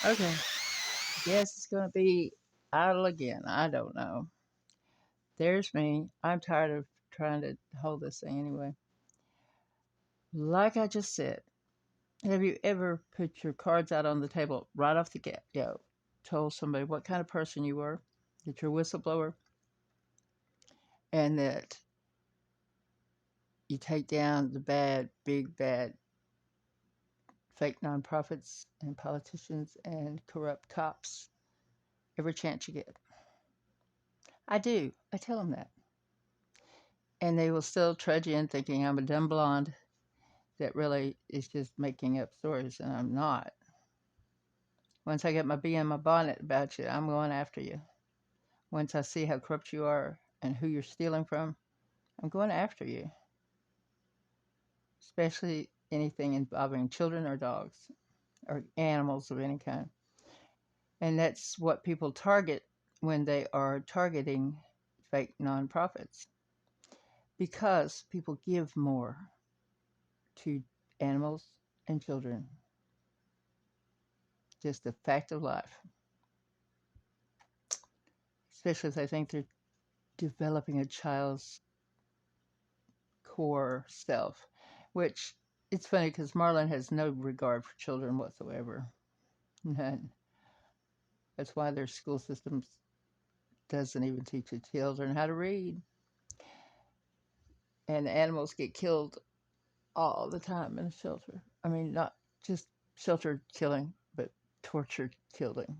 Okay. Guess it's going to be idle again. I don't know. There's me. I'm tired of trying to hold this thing anyway. Like I just said, have you ever put your cards out on the table right off the get go? Told somebody what kind of person you were, that you're a whistleblower, and that you take down the bad, big bad, fake nonprofits and politicians and corrupt cops every chance you get. I do. I tell them that. And they will still trudge in thinking I'm a dumb blonde that really is just making up stories, and I'm not. Once I get my bee in my bonnet about you, I'm going after you. Once I see how corrupt you are and who you're stealing from, I'm going after you, especially anything involving children or dogs or animals of any kind. And that's what people target when they are targeting fake nonprofits because people give more to animals and children. Just a fact of life, especially if they think they're developing a child's core self, which it's funny because Marlon has no regard for children whatsoever. None. That's why their school system doesn't even teach the children how to read. And animals get killed all the time in a shelter. I mean, not just shelter killing, but tortured killing,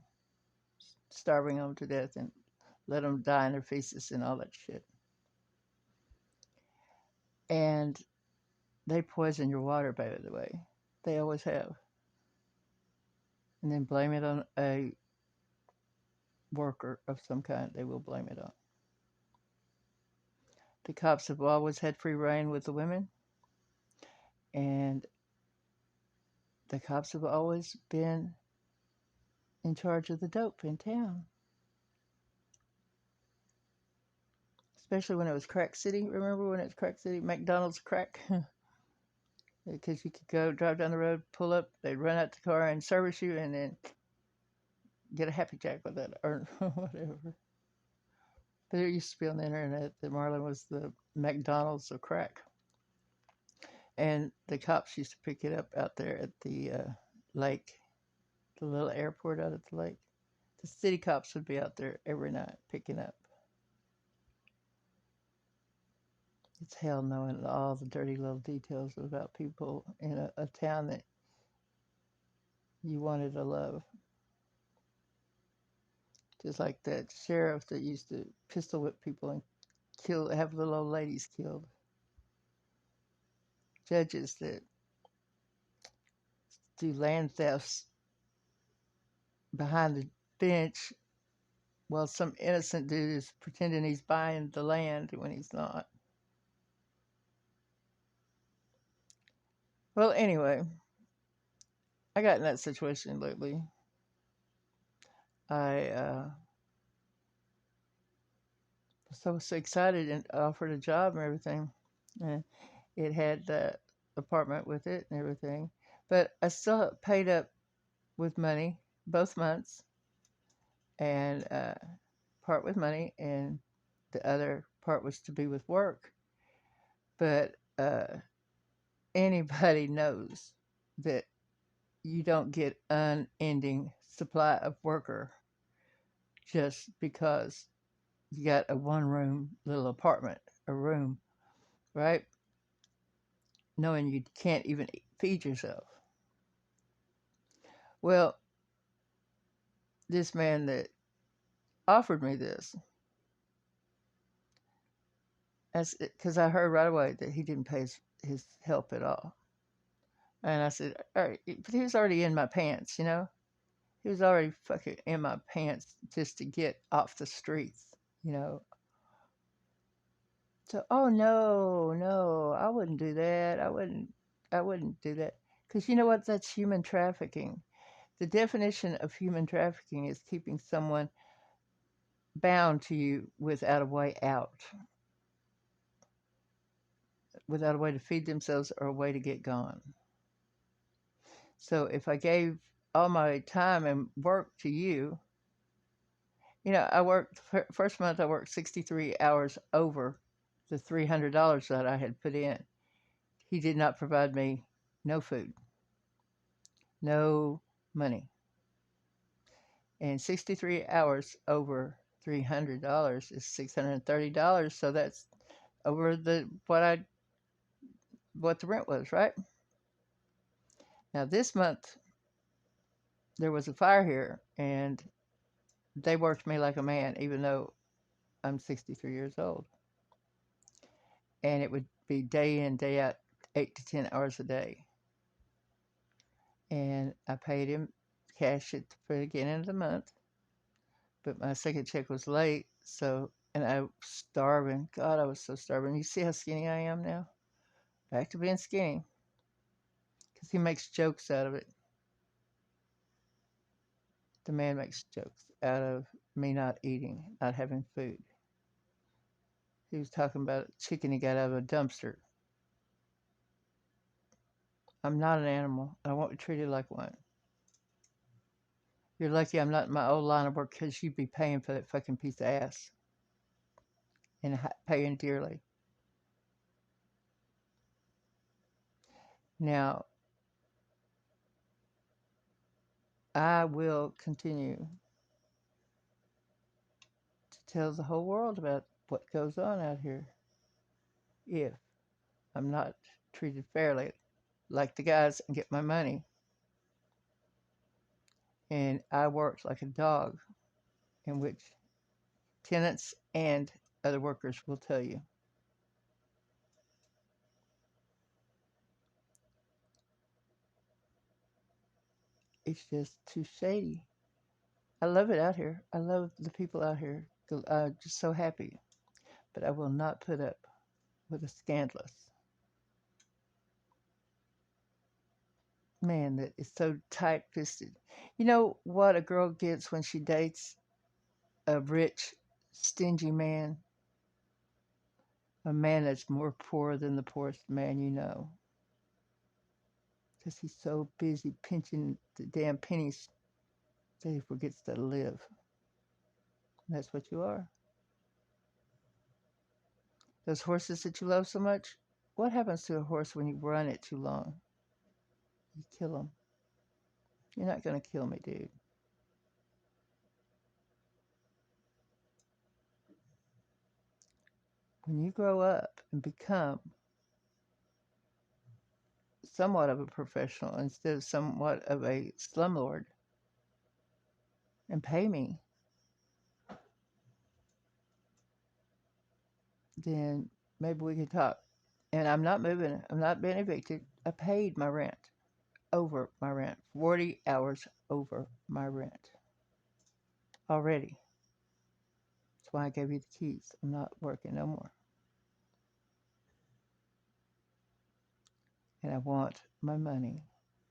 starving them to death and let them die in their feces and all that shit. And they poison your water, by the way. They always have. And then blame it on a worker of some kind. They will blame it on. The cops have always had free reign with the women, and the cops have always been in charge of the dope in town, especially when it was Crack City. Remember when it was Crack City? McDonald's crack? Because you could go drive down the road, pull up, they'd run out the car and service you, and then get a Happy Jack with it or whatever. But it used to be on the internet that Marlin was the McDonald's of crack. And the cops used to pick it up out there at the lake, the little airport out at the lake. The city cops would be out there every night picking up. It's hell knowing all the dirty little details about people in a town that you wanted to love. Just like that sheriff that used to pistol whip people and have little old ladies killed. Judges that do land thefts behind the bench while some innocent dude is pretending he's buying the land when he's not. Well, anyway, I got in that situation lately. I was so excited and offered a job and everything. And it had the apartment with it and everything. But I still paid up with money both months and part with money, and the other part was to be with work. But anybody knows that you don't get unending supply of worker just because you got a one room little apartment, a room, right? Knowing you can't even feed yourself. Well, this man that offered me this, because I heard right away that he didn't pay his help at all. And I said, all right, but he was already in my pants, you know? He was already fucking in my pants just to get off the streets, you know? So, oh no, no, I wouldn't do that. I wouldn't do that. Because you know what? That's human trafficking. The definition of human trafficking is keeping someone bound to you without a way out, without a way to feed themselves or a way to get gone. So if I gave all my time and work to you. I worked first month. I worked 63 hours over the $300 that I had put in. He did not provide me no food, no money, and 63 hours over $300 is $630. So that's over the what the rent was, right? Now this month there was a fire here, and they worked me like a man, even though I'm 63 years old, and it would be day in day out, 8 to 10 hours a day, and I paid him cash at the beginning of the month, but my second check was late, so and I was starving. God, I was so starving. You see how skinny I am now? Back to being skinny, because he makes jokes out of it. The man makes jokes out of me not eating, not having food. He was talking about chicken he got out of a dumpster. I'm not an animal. I won't be treated like one. You're lucky I'm not in my old line of work, because you'd be paying for that fucking piece of ass and paying dearly. Now, I will continue to tell the whole world about what goes on out here if I'm not treated fairly like the guys and get my money. And I worked like a dog, in which tenants and other workers will tell you. It's just too shady. I love it out here. I love the people out here. I'm just so happy. But I will not put up with a scandalous man that is so tight fisted. You know what a girl gets when she dates a rich, stingy man? A man that's more poor than the poorest man you know. Because he's so busy pinching the damn pennies that he forgets to live. And that's what you are. Those horses that you love so much, what happens to a horse when you run it too long? You kill him. You're not going to kill me, dude. When you grow up and become somewhat of a professional instead of somewhat of a slumlord and pay me, then maybe we can talk. And I'm not moving. I'm not being evicted. I paid my rent, over my rent, 40 hours over my rent already. That's why I gave you the keys. I'm not working no more. And I want my money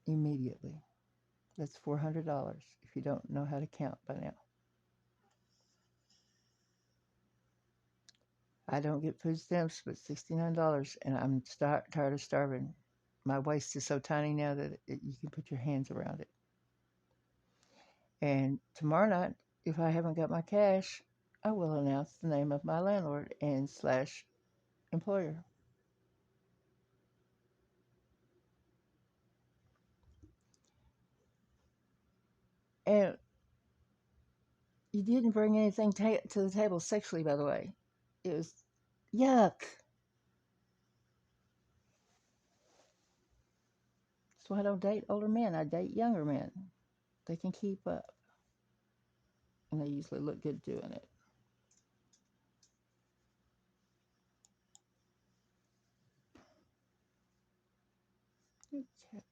immediately. That's $400 if you don't know how to count by now. I don't get food stamps but $69, and I'm tired of starving. My waist is so tiny now that you can put your hands around it. And tomorrow night, if I haven't got my cash, I will announce the name of my landlord and slash employer. And you didn't bring anything to the table sexually, by the way. It was yuck. That's why I don't date older men. I date younger men. They can keep up. And they usually look good doing it. Okay.